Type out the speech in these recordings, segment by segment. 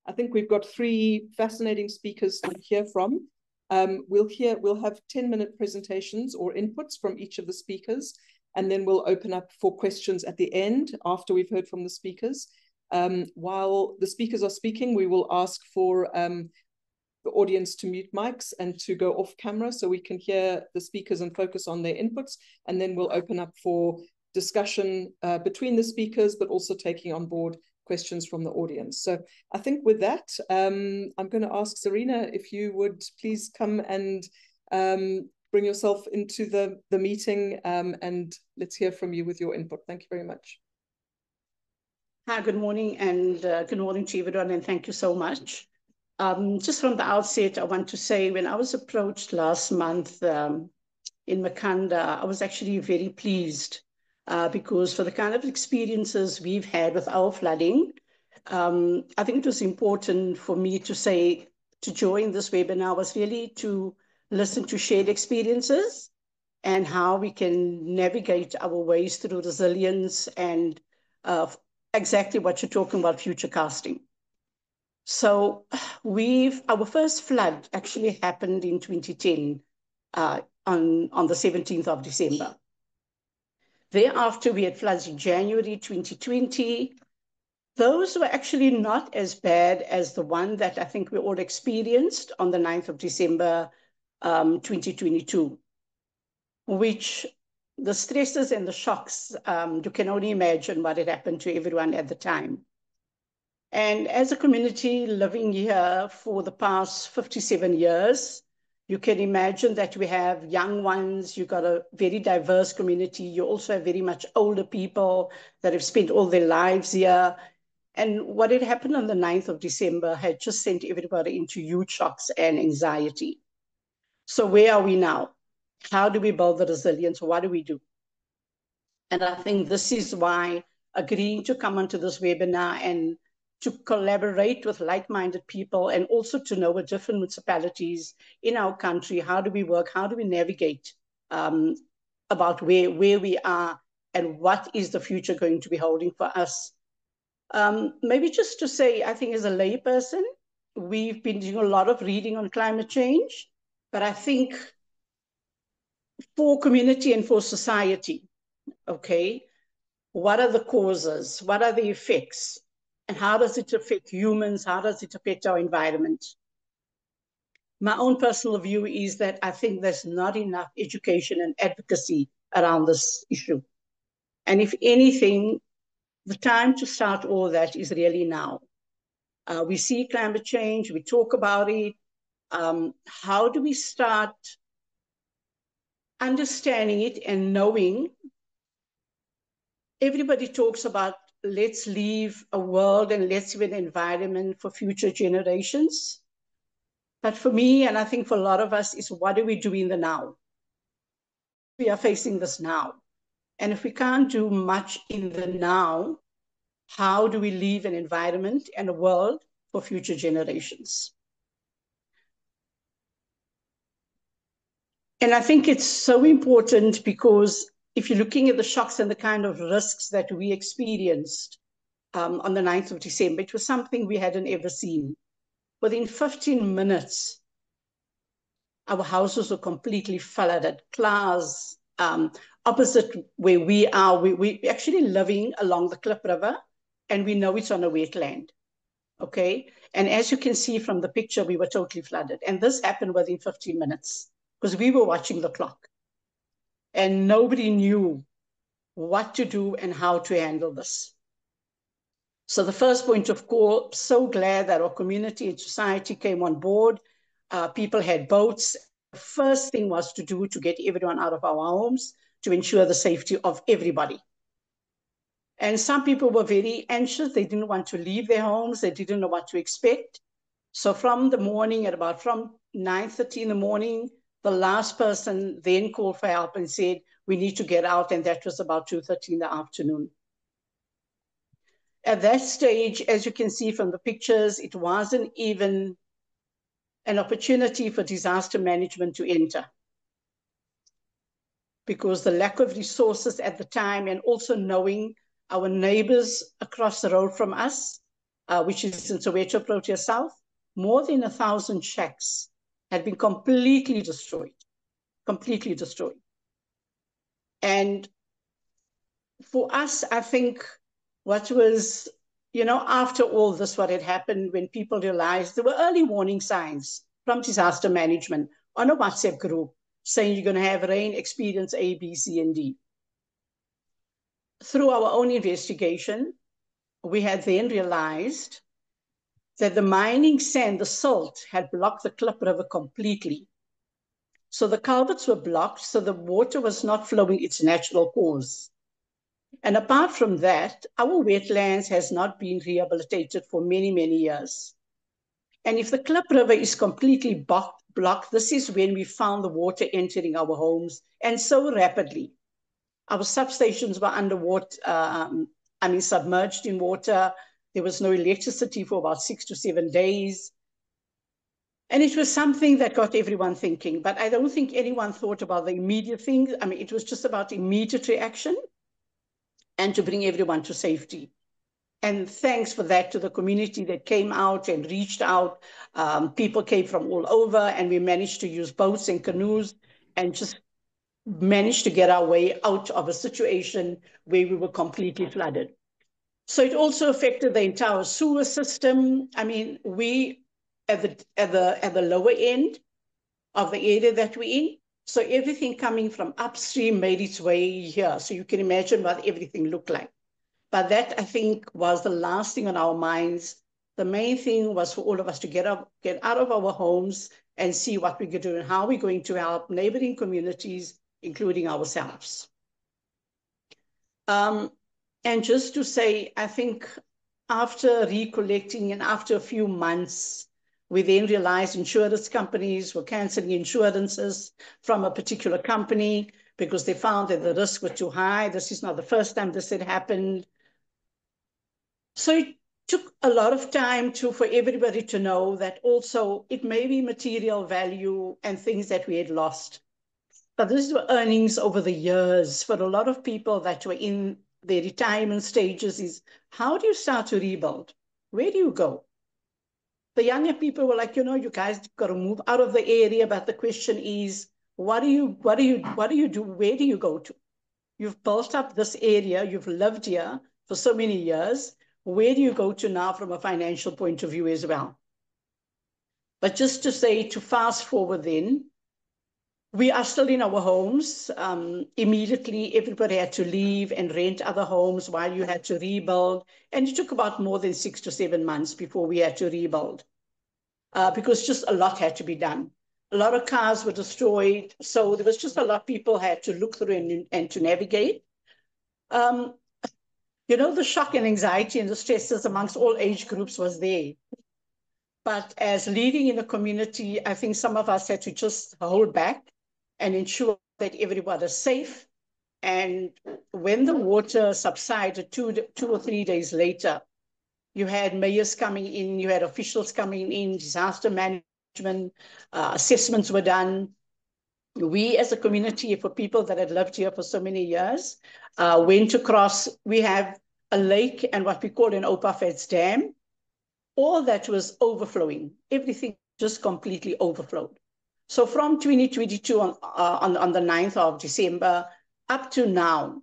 I think we've got 3 fascinating speakers to hear from. We'll have 10-minute presentations or inputs from each of the speakers, and then we'll open up for questions at the end after we've heard from the speakers. While the speakers are speaking, we will ask for the audience to mute mics and to go off camera so we can hear the speakers and focus on their inputs, and then we'll open up for discussion between the speakers, but also taking on board questions from the audience. So I think with that, I'm going to ask Zarina if you would please come and bring yourself into the meeting, and let's hear from you with your input. Thank you very much. Hi, good morning, and good morning to everyone, and thank you so much. Just from the outset, I want to say when I was approached last month in Makanda, I was actually very pleased because for the kind of experiences we've had with our flooding, I think it was important for me to join this webinar was really to listen to shared experiences and how we can navigate our ways through resilience and exactly what you're talking about, futurecasting. So our first flood actually happened in 2010 on the 17th of December. Thereafter, we had floods in January 2020. Those were actually not as bad as the one that I think we all experienced on the 9th of December 2022, which the stresses and the shocks, you can only imagine what had happened to everyone at the time. And as a community living here for the past 57 years, you can imagine that we have young ones, you've got a very diverse community, you also have very much older people that have spent all their lives here. And what had happened on the 9th of December had just sent everybody into huge shocks and anxiety. So where are we now? How do we build the resilience? What do we do? And I think this is why agreeing to come onto this webinar and to collaborate with like-minded people and also to know with different municipalities in our country, how do we work, how do we navigate about where we are and what is the future going to be holding for us. Maybe just to say, I think as a layperson, we've been doing a lot of reading on climate change, but I think for community and for society, okay, what are the causes? What are the effects? And how does it affect humans? How does it affect our environment? My own personal view is that I think there's not enough education and advocacy around this issue. And if anything, the time to start all that is really now. We see climate change, we talk about it. How do we start understanding it and knowing? Everybody talks about let's leave a world and let's leave an environment for future generations. But for me, and I think for a lot of us, is what do we do in the now? We are facing this now. And if we can't do much in the now, how do we leave an environment and a world for future generations? And I think it's so important because if you're looking at the shocks and the kind of risks that we experienced on the 9th of December, it was something we hadn't ever seen. Within 15 minutes, our houses were completely flooded. Klaas, opposite where we are, we're actually living along the Klip River, and we know it's on a wetland, okay? And as you can see from the picture, we were totally flooded. And this happened within 15 minutes because we were watching the clock. And nobody knew what to do and how to handle this. So the first point of call, so glad that our community and society came on board. People had boats. The first thing was to do to get everyone out of our homes to ensure the safety of everybody. And some people were very anxious. They didn't want to leave their homes. They didn't know what to expect. So from the morning, from 9:30 in the morning, the last person then called for help and said, we need to get out. And that was about 2:30 in the afternoon. At that stage, as you can see from the pictures, it wasn't even an opportunity for disaster management to enter, because the lack of resources at the time and also knowing our neighbors across the road from us which is in Soweto, Protea South, more than 1,000 shacks had been completely destroyed. Completely destroyed. And for us, I think what was, after all this, what had happened, when people realized there were early warning signs from disaster management on a WhatsApp group saying you're going to have rain, experience A, B, C, and D. Through our own investigation, we had then realized that the mining sand, the silt, had blocked the Klip River completely. So the culverts were blocked, so the water was not flowing its natural course. And apart from that, our wetlands has not been rehabilitated for many, many years. And if the Klip River is completely blocked, this is when we found the water entering our homes, and so rapidly. Our substations were underwater, submerged in water. There was no electricity for about 6 to 7 days. And it was something that got everyone thinking, but I don't think anyone thought about the immediate things. I mean, it was just about immediate reaction and to bring everyone to safety. And thanks for that to the community that came out and reached out. People came from all over, and we managed to use boats and canoes and just managed to get our way out of a situation where we were completely flooded. So it also affected the entire sewer system. I mean, we at the lower end of the area that we're in, so everything coming from upstream made its way here. So you can imagine what everything looked like. But that, I think, was the last thing on our minds. The main thing was for all of us to get out of our homes and see what we could do and how we're going to help neighboring communities, including ourselves. And just to say, I think after recollecting and after a few months, we then realized insurance companies were canceling insurances from a particular company because they found that the risks were too high. This is not the first time this had happened. So it took a lot of time for everybody to know that also it may be material value and things that we had lost. But these were earnings over the years for a lot of people that were in their retirement stages. Is how do you start to rebuild? Where do you go? The younger people were like, you guys got to move out of the area. But the question is, what do you do? Where do you go to? You've built up this area. You've lived here for so many years. Where do you go to now from a financial point of view as well? But just to say, to fast forward then, we are still in our homes. Immediately, everybody had to leave and rent other homes while you had to rebuild. And it took about more than 6 to 7 months before we had to rebuild because just a lot had to be done. A lot of cars were destroyed. So there was just a lot people had to look through and to navigate. The shock and anxiety and the stresses amongst all age groups was there. But as leading in the community, I think some of us had to just hold back and ensure that everyone is safe. And when the water subsided 2 or 3 days later, you had mayors coming in, you had officials coming in, disaster management, assessments were done. We as a community, for people that had lived here for so many years, went across. We have a lake and what we call an Opafets Dam. All that was overflowing. Everything just completely overflowed. So from 2022 on the 9th of December up to now,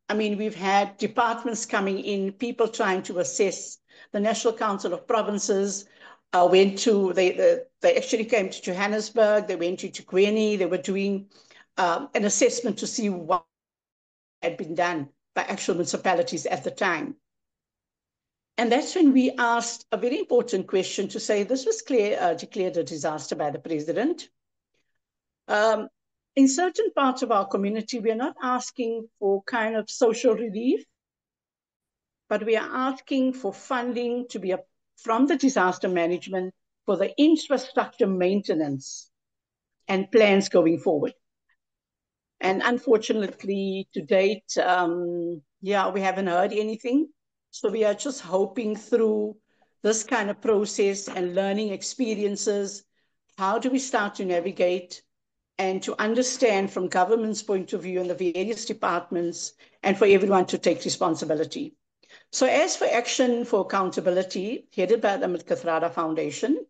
I mean, we've had departments coming in, people trying to assess. The National Council of Provinces they actually came to Johannesburg, they went to Tukwini, they were doing an assessment to see what had been done by actual municipalities at the time. And that's when we asked a very important question to say this was declared a disaster by the president. In certain parts of our community, we are not asking for kind of social relief, but we are asking for funding to be from the disaster management for the infrastructure maintenance and plans going forward. And unfortunately, to date, we haven't heard anything. So we are just hoping through this kind of process and learning experiences, how do we start to navigate and to understand from government's point of view and the various departments and for everyone to take responsibility. So as for Action for Accountability, headed by the Kathrada Foundation,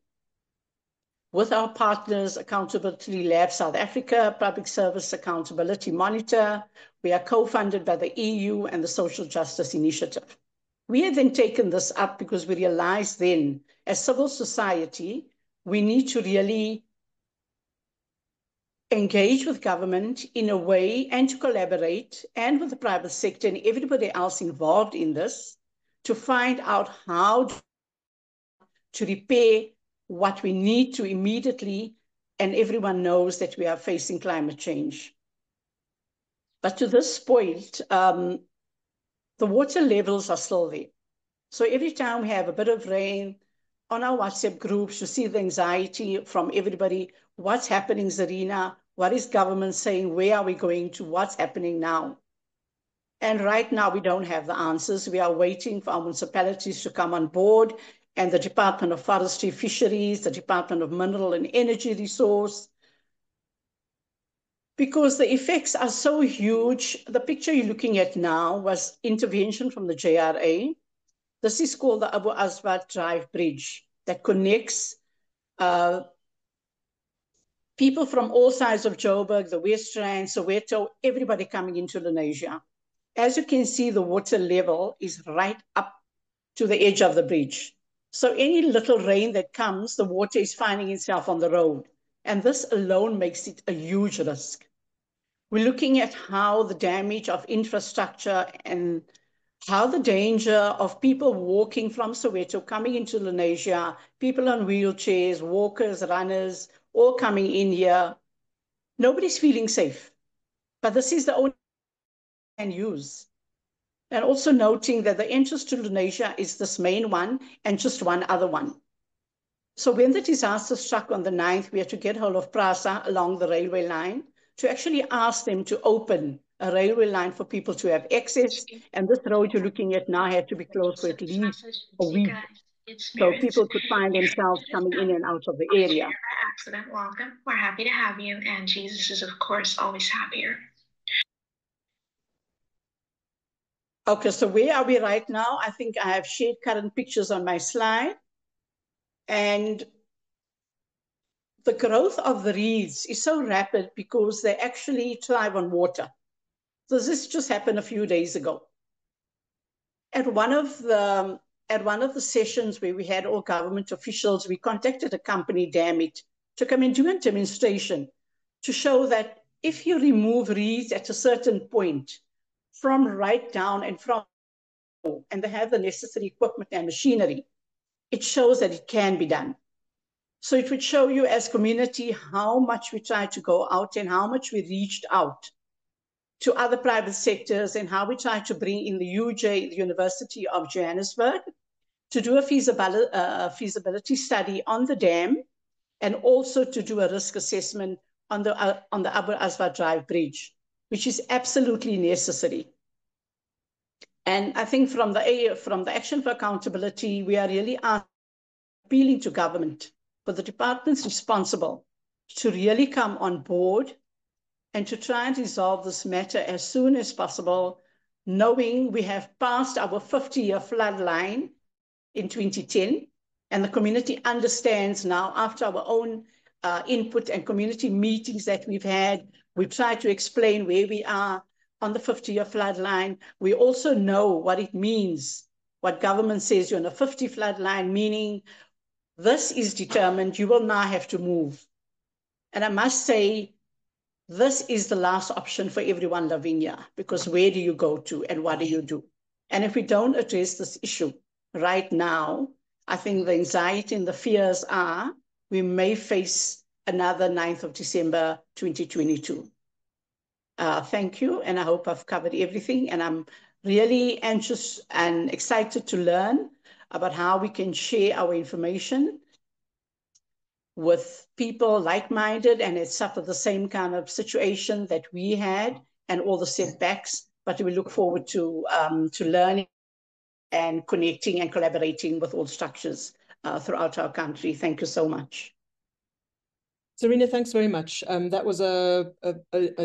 with our partners, Accountability Lab South Africa, Public Service Accountability Monitor, we are co-funded by the EU and the Social Justice Initiative. We had then taken this up because we realized then, as civil society, we need to really engage with government in a way and to collaborate and with the private sector and everybody else involved in this to find out how to repair what we need to immediately, and everyone knows that we are facing climate change. But to this point, the water levels are still there. So every time we have a bit of rain, on our WhatsApp groups, you see the anxiety from everybody. What's happening, Zarina? What is government saying? Where are we going to? What's happening now? And right now, we don't have the answers. We are waiting for our municipalities to come on board, and the Department of Forestry, Fisheries, the Department of Mineral and Energy Resource, because the effects are so huge. The picture you're looking at now was intervention from the JRA. This is called the Abu Aswad Drive Bridge that connects people from all sides of Joburg, the West Rand, Soweto, everybody coming into Lenasia. As you can see, the water level is right up to the edge of the bridge. So any little rain that comes, the water is finding itself on the road. And this alone makes it a huge risk. We're looking at how the damage of infrastructure and how the danger of people walking from Soweto coming into Lenasia, people on wheelchairs, walkers, runners, all coming in here. Nobody's feeling safe. But this is the only thing we can use. And also noting that the entrance to Lenasia is this main one and just one other one. So when the disaster struck on the 9th, we had to get hold of PRASA along the railway line to actually ask them to open a railway line for people to have access. And this road you're looking at now had to be closed for at least a week. So people could find themselves coming in and out of the area. Accident, welcome. We're happy to have you, and Jesus is, of course, always happier. Okay, so where are we right now? I think I have shared current pictures on my slide. And the growth of the reeds is so rapid because they actually thrive on water. So this just happened a few days ago. At one of the sessions where we had all government officials, we contacted a company, damn it, to come and do a demonstration to show that if you remove reeds at a certain point from right down and they have the necessary equipment and machinery, it shows that it can be done. So it would show you as community how much we tried to go out and how much we reached out to other private sectors and how we tried to bring in the UJ, the University of Johannesburg, to do a feasibility study on the dam and also to do a risk assessment on the Abu Aswad Drive Bridge, which is absolutely necessary. And I think from the Action for Accountability, we are really appealing to government, for the departments responsible to really come on board and to try and resolve this matter as soon as possible, knowing we have passed our 50-year flood line in 2010, and the community understands now after our own input and community meetings that we've had, we've tried to explain where we are on the 50-year flood line. We also know what it means, what government says you're on a 50 flood line, meaning this is determined, you will now have to move. And I must say, this is the last option for everyone living here, because where do you go to and what do you do? And if we don't address this issue right now, I think the anxiety and the fears are we may face another 9th of December 2022. Thank you, and I hope I've covered everything, and I'm really anxious and excited to learn about how we can share our information with people like-minded and that suffer the same kind of situation that we had and all the setbacks. But we look forward to learning and connecting and collaborating with all structures throughout our country. Thank you so much. Zarina, thanks very much. That was a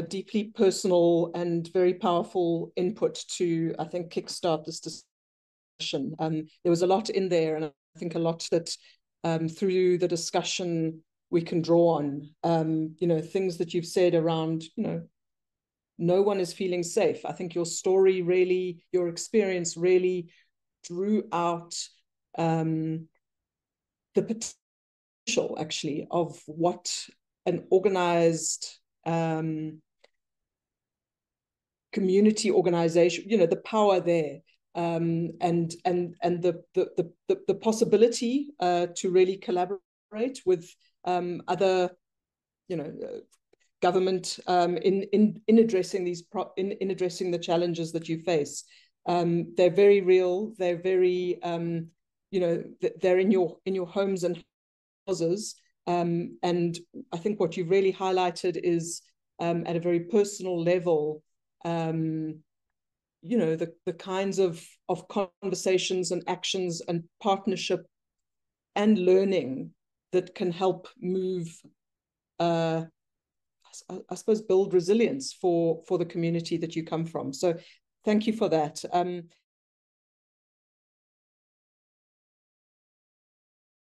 deeply personal and very powerful input to, I think, kickstart this discussion. There was a lot in there, and I think a lot that through the discussion we can draw on. Things that you've said around, no one is feeling safe. I think your story really, your experience really drew out the potential, actually, of what an organized community organization, the power there, and the possibility to really collaborate with other, government in addressing in addressing the challenges that you face. They're very real. They're very they're in your homes and houses. And I think what you've really highlighted is at a very personal level, the kinds of conversations and actions and partnership and learning that can help move, I suppose, build resilience for the community that you come from. So thank you for that.